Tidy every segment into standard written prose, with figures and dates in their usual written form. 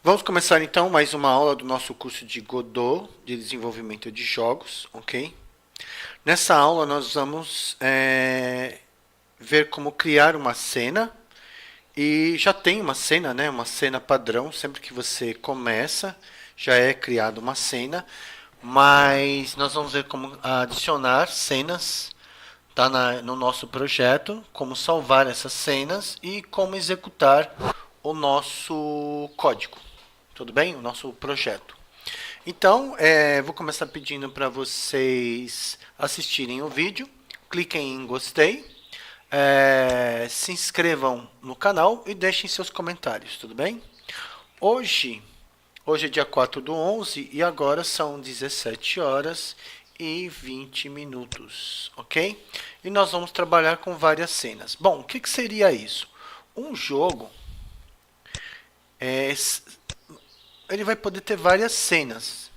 Vamos começar então mais uma aula do nosso curso de Godot, de desenvolvimento de jogos, ok? Nessa aula nós vamos ver como criar uma cena, e já tem uma cena, né? Uma cena padrão, sempre que você começa já é criada uma cena, mas nós vamos ver como adicionar cenas no nosso projeto, como salvar essas cenas e como executar o nosso código. Tudo bem? O nosso projeto. Então, vou começar pedindo para vocês assistirem o vídeo, cliquem em gostei, se inscrevam no canal e deixem seus comentários, tudo bem? Hoje é dia 4 do 11 e agora são 17 horas e 20 minutos, ok? E nós vamos trabalhar com várias cenas. Bom, o que seria isso? Um jogo, ele vai poder ter várias cenas,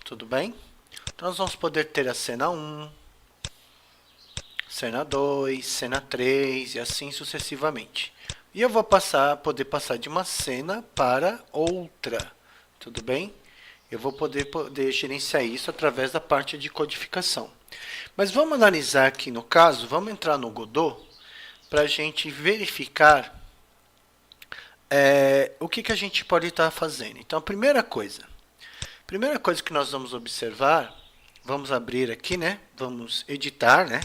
tudo bem? Então nós vamos poder ter a cena 1, cena 2, cena 3 e assim sucessivamente. E eu vou poder passar de uma cena para outra, tudo bem? Eu vou poder gerenciar isso através da parte de codificação. Mas vamos analisar aqui no caso, vamos entrar no Godot para a gente verificar o que a gente pode estar fazendo. Então, a primeira coisa que nós vamos observar, vamos abrir aqui, né? Vamos editar, né?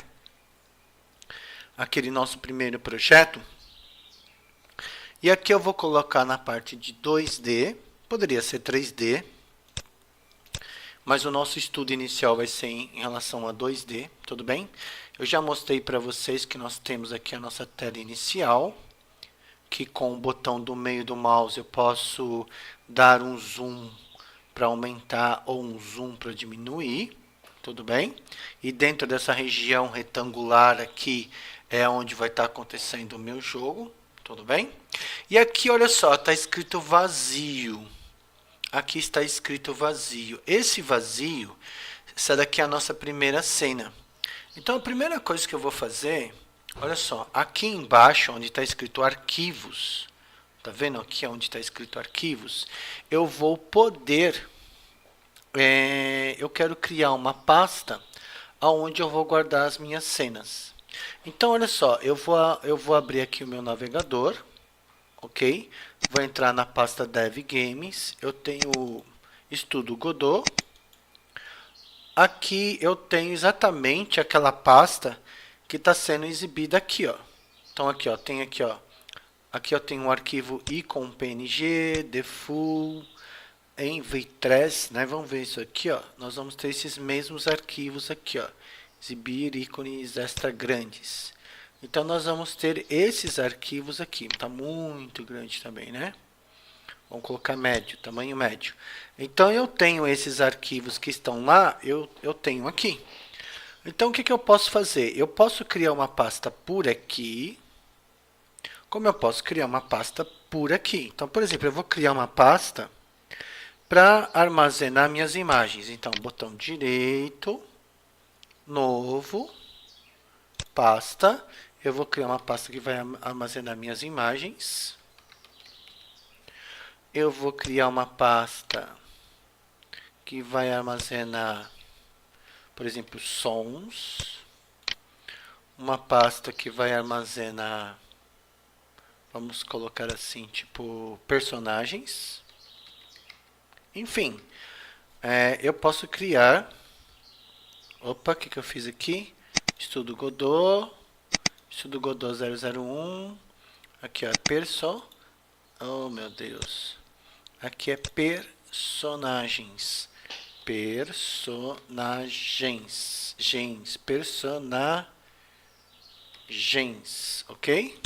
Aquele nosso primeiro projeto. E aqui eu vou colocar na parte de 2D, poderia ser 3D, mas o nosso estudo inicial vai ser em relação a 2D, tudo bem? Eu já mostrei para vocês que nós temos aqui a nossa tela inicial, que com o botão do meio do mouse eu posso dar um zoom para aumentar ou um zoom para diminuir, tudo bem? E dentro dessa região retangular aqui é onde vai estar acontecendo o meu jogo, tudo bem? E aqui, olha só, está escrito vazio. Aqui está escrito vazio. Esse vazio, essa daqui é a nossa primeira cena. Então, a primeira coisa que eu vou fazer, olha só, aqui embaixo, onde está escrito arquivos, tá vendo aqui onde está escrito arquivos? Eu vou poder, eu quero criar uma pasta onde eu vou guardar as minhas cenas. Então, olha só, eu vou abrir aqui o meu navegador, ok? Vou entrar na pasta Dev Games, eu tenho Estudo Godot. Aqui eu tenho exatamente aquela pasta que está sendo exibida aqui, ó. Então aqui, ó, tem aqui, ó. Aqui eu tenho um arquivo icon.png, default, env3, né? Vamos ver isso aqui, ó. Nós vamos ter esses mesmos arquivos aqui, ó. Exibir ícones extra grandes. Então nós vamos ter esses arquivos aqui. Está muito grande também, né? Vamos colocar médio, tamanho médio. Então eu tenho esses arquivos que estão lá, eu tenho aqui. Então o que eu posso fazer? Eu posso criar uma pasta por aqui, como eu posso criar uma pasta por aqui. Então, por exemplo, eu vou criar uma pasta para armazenar minhas imagens. Então, botão direito, novo, pasta. Eu vou criar uma pasta que vai armazenar minhas imagens. Eu vou criar uma pasta que vai armazenar, por exemplo, sons. Uma pasta que vai armazenar, vamos colocar assim, tipo, personagens. Enfim, eu posso criar... Opa, o que eu fiz aqui? Estudo Godot 001. Aqui, ó, oh, meu Deus. Aqui é personagens. Personagens, ok?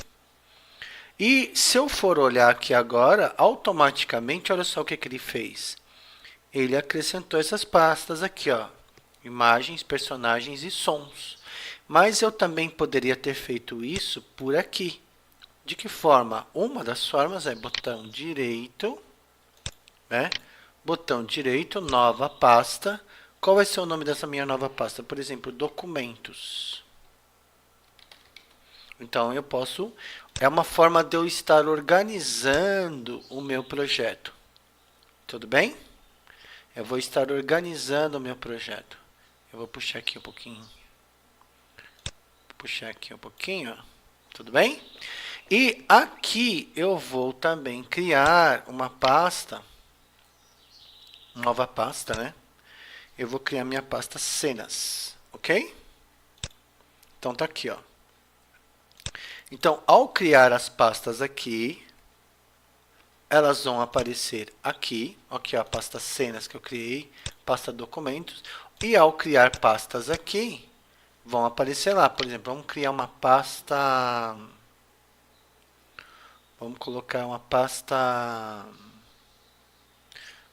E se eu for olhar aqui agora, automaticamente, olha só o que ele fez. Ele acrescentou essas pastas aqui, ó. Imagens, personagens e sons. Mas eu também poderia ter feito isso por aqui. De que forma? Uma das formas é botão direito, né? Botão direito, nova pasta. Qual vai ser o nome dessa minha nova pasta? Por exemplo, documentos. Então eu posso é uma forma de eu estar organizando o meu projeto. Tudo bem? Eu vou estar organizando o meu projeto. Eu vou puxar aqui um pouquinho. Puxar aqui um pouquinho, ó. Tudo bem? E aqui eu vou também criar uma pasta, nova pasta, né? Eu vou criar minha pasta cenas, ok? Então tá aqui, ó. Então, ao criar as pastas aqui, elas vão aparecer aqui, aqui ó, a pasta cenas que eu criei, pasta documentos, e ao criar pastas aqui, vão aparecer lá. Por exemplo, vamos criar uma pasta, vamos colocar uma pasta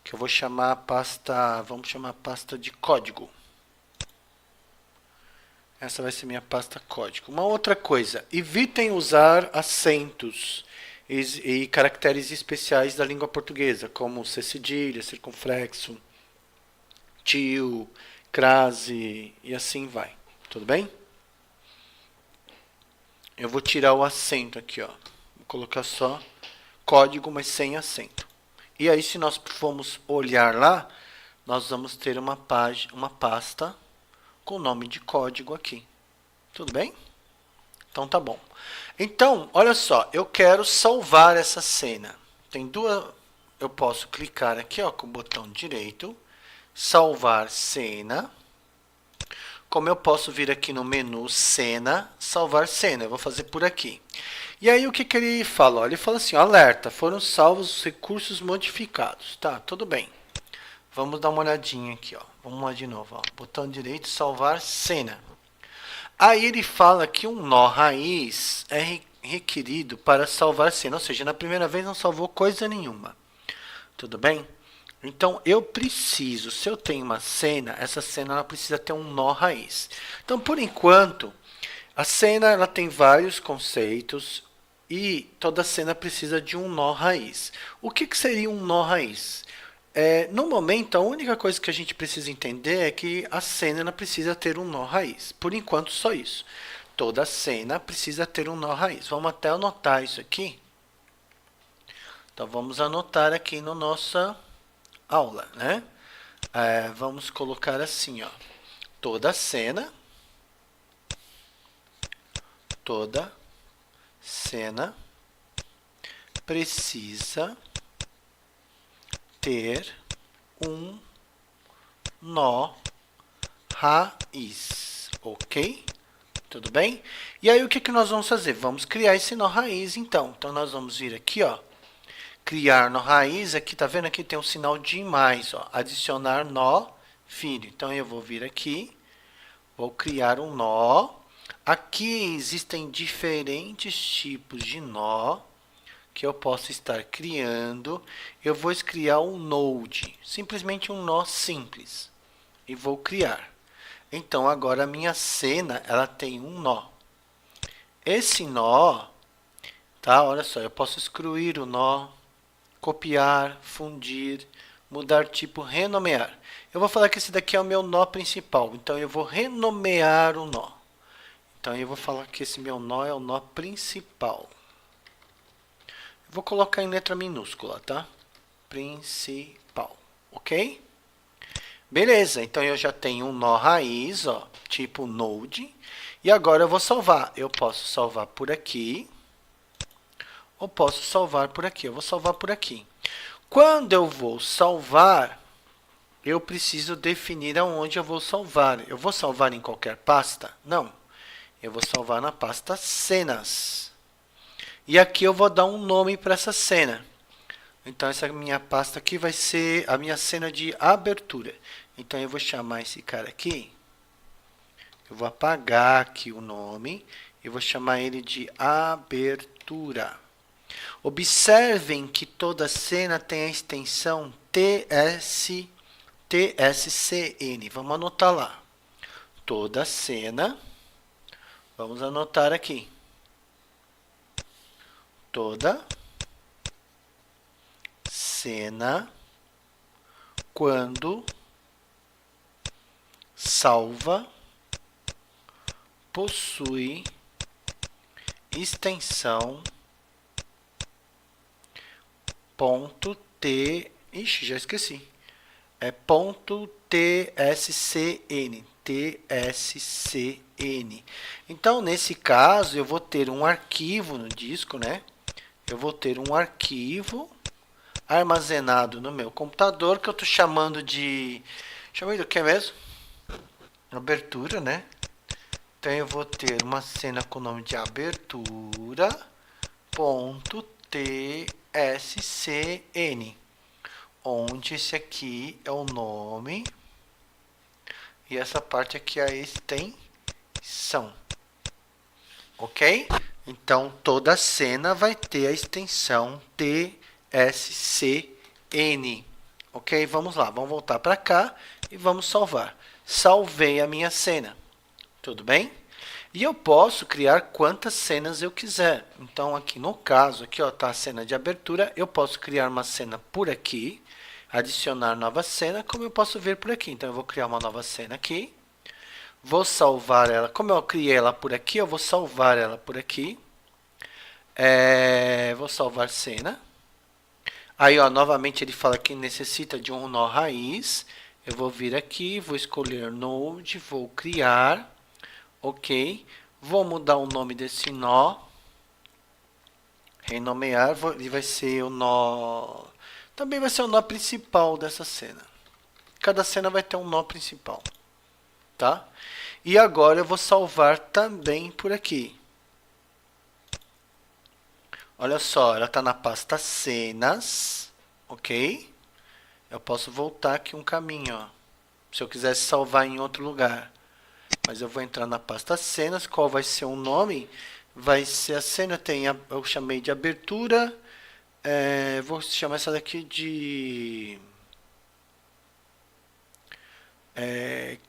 que eu vou chamar pasta, vamos chamar pasta de código. Essa vai ser minha pasta código. Uma outra coisa, evitem usar acentos e caracteres especiais da língua portuguesa, como C cedilha, circunflexo, tio, crase e assim vai. Tudo bem? Eu vou tirar o acento aqui, ó. Vou colocar só código, mas sem acento. E aí, se nós formos olhar lá, nós vamos ter uma pasta com o nome de código aqui. Tudo bem? Então tá bom. Então, olha só, eu quero salvar essa cena. Tem duas, eu posso clicar aqui, ó, com o botão direito, salvar cena. Como eu posso vir aqui no menu cena, salvar cena, eu vou fazer por aqui. E aí o que ele fala? Ó, ele fala assim, ó, alerta, foram salvos os recursos modificados. Tá, tudo bem. Vamos dar uma olhadinha aqui, ó. Vamos lá de novo, ó. Botão direito, salvar cena. Aí ele fala que um nó raiz é requerido para salvar cena, ou seja, na primeira vez não salvou coisa nenhuma. Tudo bem? Então eu preciso, se eu tenho uma cena, essa cena ela precisa ter um nó raiz. Então, por enquanto, a cena ela tem vários conceitos e toda cena precisa de um nó raiz. O que seria um nó raiz? No momento, a única coisa que a gente precisa entender é que a cena ela precisa ter um nó raiz. Por enquanto, só isso. Toda cena precisa ter um nó raiz. Vamos até anotar isso aqui. Então, vamos anotar aqui na nossa aula, né? Vamos colocar assim, ó. Toda cena precisa ter um nó raiz, ok? Tudo bem? E aí o que nós vamos fazer? Vamos criar esse nó raiz, então. Então nós vamos vir aqui, ó, criar nó raiz. Aqui, tá vendo? Aqui tem um sinal de mais, ó, adicionar nó filho. Então eu vou vir aqui, vou criar um nó. Aqui existem diferentes tipos de nó que eu posso estar criando. Eu vou criar um node, simplesmente um nó simples, e vou criar. Então, agora a minha cena, ela tem um nó. Esse nó, tá? Olha só, eu posso excluir o nó, copiar, fundir, mudar tipo, renomear. Eu vou falar que esse daqui é o meu nó principal, então eu vou renomear o nó. Então, eu vou falar que esse meu nó é o nó principal. Vou colocar em letra minúscula, tá? Principal, ok? Beleza, então eu já tenho um nó raiz, ó, tipo node. E agora eu vou salvar. Eu posso salvar por aqui, ou posso salvar por aqui. Eu vou salvar por aqui. Quando eu vou salvar, eu preciso definir aonde eu vou salvar. Eu vou salvar em qualquer pasta? Não. Eu vou salvar na pasta cenas. E aqui eu vou dar um nome para essa cena. Então, essa minha pasta aqui vai ser a minha cena de abertura. Então, eu vou chamar esse cara aqui. Eu vou apagar aqui o nome. E vou chamar ele de abertura. Observem que toda cena tem a extensão TSCN. Vamos anotar lá. Toda cena. Vamos anotar aqui. Toda cena, quando salva, possui extensão ponto T, ixi, já esqueci. É ponto TSCN, TSCN. Então, nesse caso, eu vou ter um arquivo no disco, né? Eu vou ter um arquivo armazenado no meu computador, que eu estou chamando de... Chamei do que mesmo? Abertura, né? Então, eu vou ter uma cena com o nome de abertura.tscn, onde esse aqui é o nome e essa parte aqui é a extensão. Ok? Então, toda cena vai ter a extensão tscn. Ok? Vamos lá, vamos voltar para cá e vamos salvar. Salvei a minha cena. Tudo bem? E eu posso criar quantas cenas eu quiser. Então, aqui no caso, aqui está a cena de abertura. Eu posso criar uma cena por aqui, adicionar nova cena, como eu posso ver por aqui. Então, eu vou criar uma nova cena aqui. Vou salvar ela. Como eu criei ela por aqui, eu vou salvar ela por aqui. Vou salvar cena. Aí, ó, novamente ele fala que necessita de um nó raiz. Eu vou vir aqui, vou escolher Node, vou criar. Ok. Vou mudar o nome desse nó. Renomear. Ele vai ser o nó... Também vai ser o nó principal dessa cena. Cada cena vai ter um nó principal. Tá? E agora eu vou salvar também por aqui. Olha só, ela está na pasta cenas, ok? Eu posso voltar aqui um caminho, ó, se eu quisesse salvar em outro lugar. Mas eu vou entrar na pasta cenas, qual vai ser o nome? Vai ser a cena, eu chamei de abertura, vou chamar essa daqui de...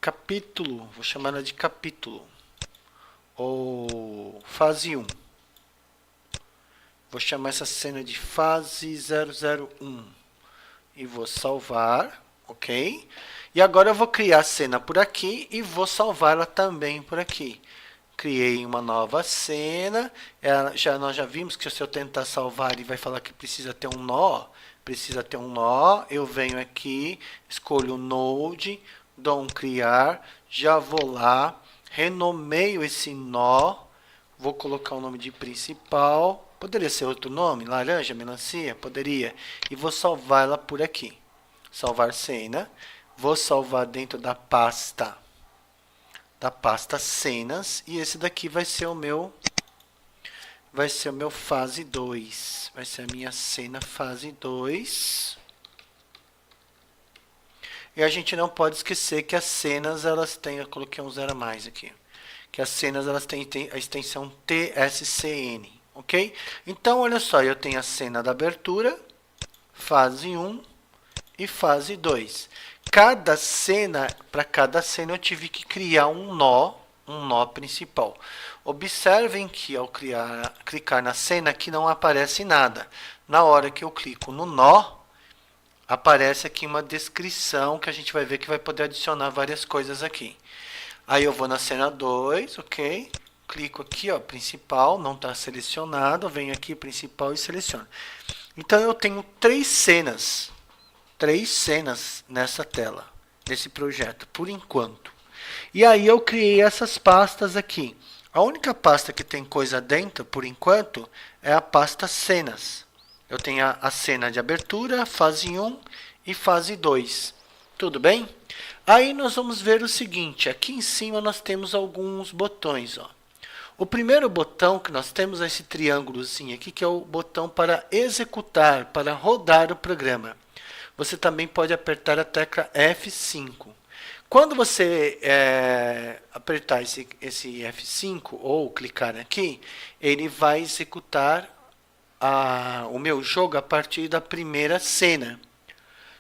capítulo, vou chamar ela de capítulo, ou fase 1. Vou chamar essa cena de fase 001 e vou salvar, ok? E agora eu vou criar a cena por aqui e vou salvá-la também por aqui. Criei uma nova cena, nós já vimos que se eu tentar salvar ele vai falar que precisa ter um nó, eu venho aqui, escolho o Node, dou um criar, já vou lá, renomeio esse nó, vou colocar o nome de principal, poderia ser outro nome, laranja, melancia, poderia, e vou salvar ela por aqui, salvar cena, vou salvar dentro da pasta cenas, e esse daqui vai ser o meu fase 2, vai ser a minha cena fase 2. E a gente não pode esquecer que as cenas, elas têm, eu coloquei um zero a mais aqui, que as cenas elas têm a extensão TSCN, ok? Então, olha só, eu tenho a cena da abertura, fase 1 e fase 2. Para cada cena eu tive que criar um nó principal. Observem que ao clicar na cena aqui não aparece nada. Na hora que eu clico no nó, aparece aqui uma descrição que a gente vai ver que vai poder adicionar várias coisas aqui. Aí eu vou na cena 2, ok? Clico aqui, ó, principal, não está selecionado, venho aqui principal e seleciono. Então eu tenho três cenas nessa tela, nesse projeto, por enquanto. E aí eu criei essas pastas aqui. A única pasta que tem coisa dentro, por enquanto, é a pasta cenas. Eu tenho a cena de abertura, fase 1 e fase 2. Tudo bem? Aí nós vamos ver o seguinte, aqui em cima nós temos alguns botões, ó. O primeiro botão que nós temos é esse triângulozinho aqui, que é o botão para executar, para rodar o programa. Você também pode apertar a tecla F5. Quando você apertar esse F5 ou clicar aqui, ele vai executar o meu jogo a partir da primeira cena.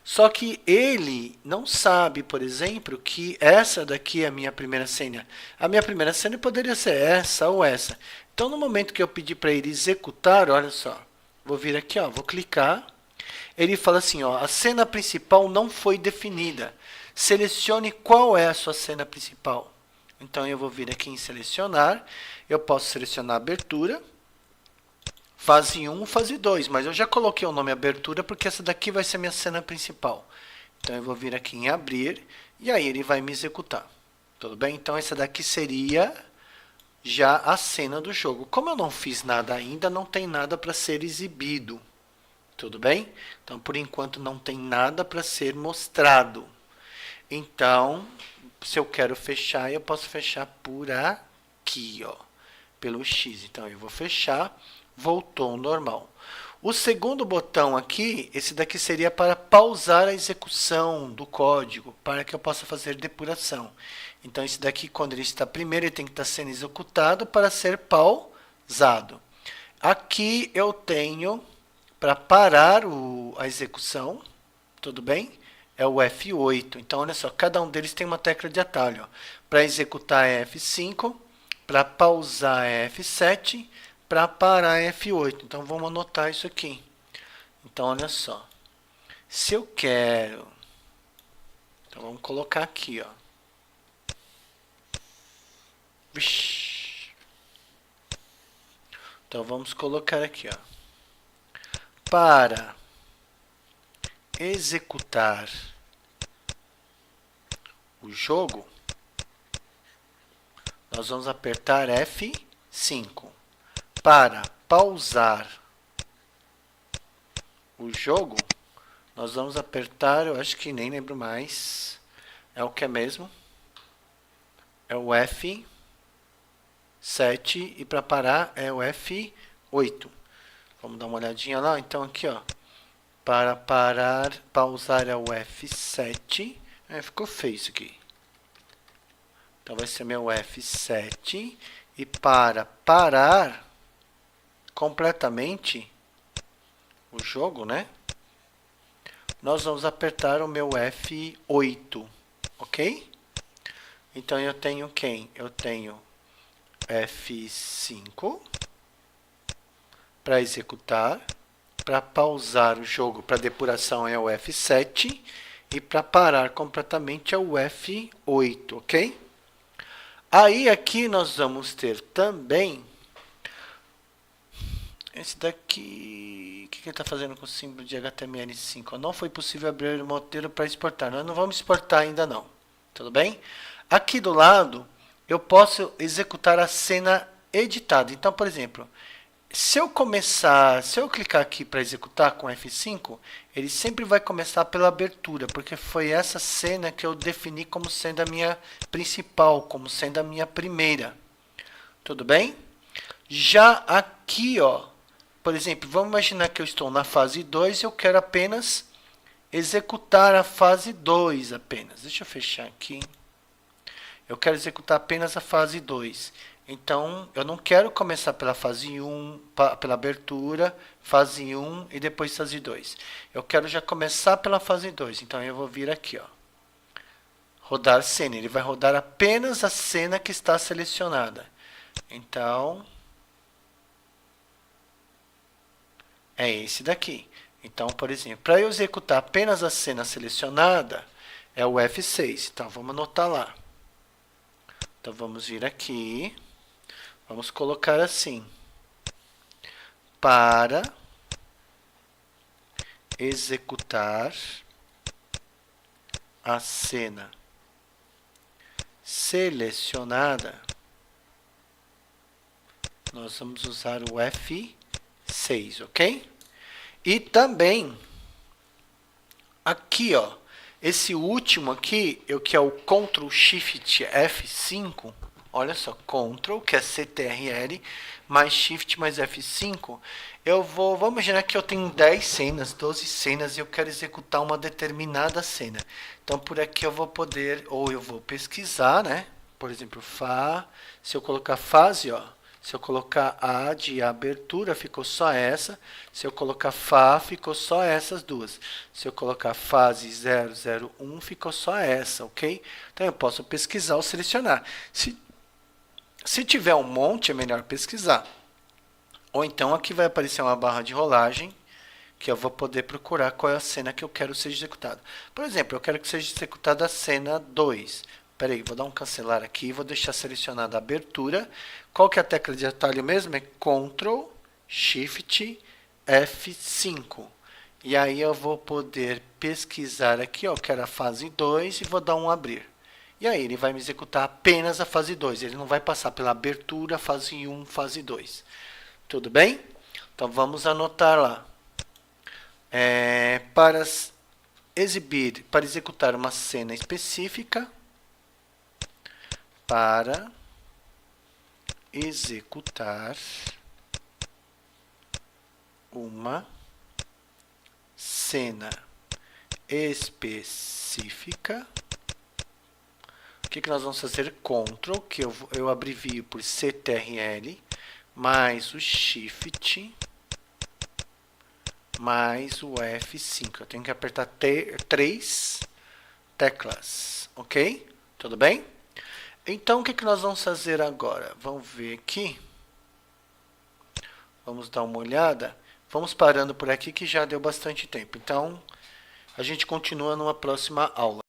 Só que ele não sabe, por exemplo, que essa daqui é a minha primeira cena. A minha primeira cena poderia ser essa ou essa. Então, no momento que eu pedir para ele executar, olha só, vou vir aqui, ó, vou clicar. Ele fala assim, ó, a cena principal não foi definida. Selecione qual é a sua cena principal. Então, eu vou vir aqui em selecionar. Eu posso selecionar abertura, fase 1, fase 2, mas eu já coloquei o nome abertura porque essa daqui vai ser minha cena principal. Então eu vou vir aqui em abrir e aí ele vai me executar. Tudo bem? Então essa daqui seria já a cena do jogo. Como eu não fiz nada ainda, não tem nada para ser exibido. Tudo bem? Então por enquanto não tem nada para ser mostrado. Então, se eu quero fechar, eu posso fechar por aqui, ó, pelo X. Então eu vou fechar, voltou ao normal. O segundo botão aqui, esse daqui seria para pausar a execução do código, para que eu possa fazer depuração. Então, esse daqui, quando ele está primeiro, ele tem que estar sendo executado para ser pausado. Aqui eu tenho, para parar a execução, tudo bem? É o F8. Então, olha só, cada um deles tem uma tecla de atalho. Para executar é F5, para pausar é F7, para parar é F8. Então, vamos anotar isso aqui. Então, olha só. Se eu quero... Então, vamos colocar aqui, ó. Então, vamos colocar aqui, ó. Para executar o jogo, nós vamos apertar F5. Para pausar o jogo, nós vamos apertar, eu acho que nem lembro mais, é o que é mesmo, é o F7 e para parar é o F8. Vamos dar uma olhadinha lá, então aqui ó, para pausar é o F7, ficou feio isso aqui, então vai ser meu F7 e para parar completamente o jogo, né? Nós vamos apertar o meu F8, ok? Então eu tenho quem? Eu tenho F5 para executar, para pausar o jogo, para depuração é o F7 e para parar completamente é o F8, ok? Aí aqui nós vamos ter também esse daqui, o que ele está fazendo com o símbolo de HTML5? Não foi possível abrir o modelo para exportar. Nós não vamos exportar ainda não, tudo bem? Aqui do lado, eu posso executar a cena editada. Então, por exemplo, se eu clicar aqui para executar com F5, ele sempre vai começar pela abertura, porque foi essa cena que eu defini como sendo a minha principal, como sendo a minha primeira. Tudo bem? Já aqui, ó, por exemplo, vamos imaginar que eu estou na fase 2 e eu quero apenas executar a fase 2 apenas. Deixa eu fechar aqui. Eu quero executar apenas a fase 2. Então, eu não quero começar pela fase 1, pela abertura, fase 1 e depois fase 2. Eu quero já começar pela fase 2. Então, eu vou vir aqui, ó. Rodar cena. Ele vai rodar apenas a cena que está selecionada. Então... é esse daqui. Então, por exemplo, para eu executar apenas a cena selecionada, é o F6. Então, vamos anotar lá. Então, vamos vir aqui. Vamos colocar assim. Para executar a cena selecionada, nós vamos usar o F6, ok? E também, aqui, ó, esse último aqui, que é o Ctrl Shift F5, olha só, Ctrl, que é CTRL, mais Shift mais F5, vamos imaginar que eu tenho 10 cenas, 12 cenas, e eu quero executar uma determinada cena. Então, por aqui eu vou poder, ou eu vou pesquisar, né? Por exemplo, se eu colocar fase, ó, se eu colocar A de abertura, ficou só essa. Se eu colocar Fá, ficou só essas duas. Se eu colocar fase 001, ficou só essa, ok? Então, eu posso pesquisar ou selecionar. Se tiver um monte, é melhor pesquisar. Ou então, aqui vai aparecer uma barra de rolagem, que eu vou poder procurar qual é a cena que eu quero seja executada. Por exemplo, eu quero que seja executada a cena 2. Espera aí, vou dar um cancelar aqui, vou deixar selecionada a abertura. Qual que é a tecla de atalho mesmo? É Ctrl Shift F5. E aí eu vou poder pesquisar aqui, ó, quero a fase 2 e vou dar um abrir. E aí ele vai me executar apenas a fase 2, ele não vai passar pela abertura, fase 1, fase 2. Tudo bem? Então vamos anotar lá. Para executar uma cena específica, para executar uma cena específica, o que nós vamos fazer? Ctrl, que eu abrevio por CTRL, mais o Shift, mais o F5. Eu tenho que apertar 3 teclas, ok? Tudo bem? Então, o que nós vamos fazer agora? Vamos ver aqui. Vamos dar uma olhada. Vamos parando por aqui que já deu bastante tempo. Então, a gente continua numa próxima aula.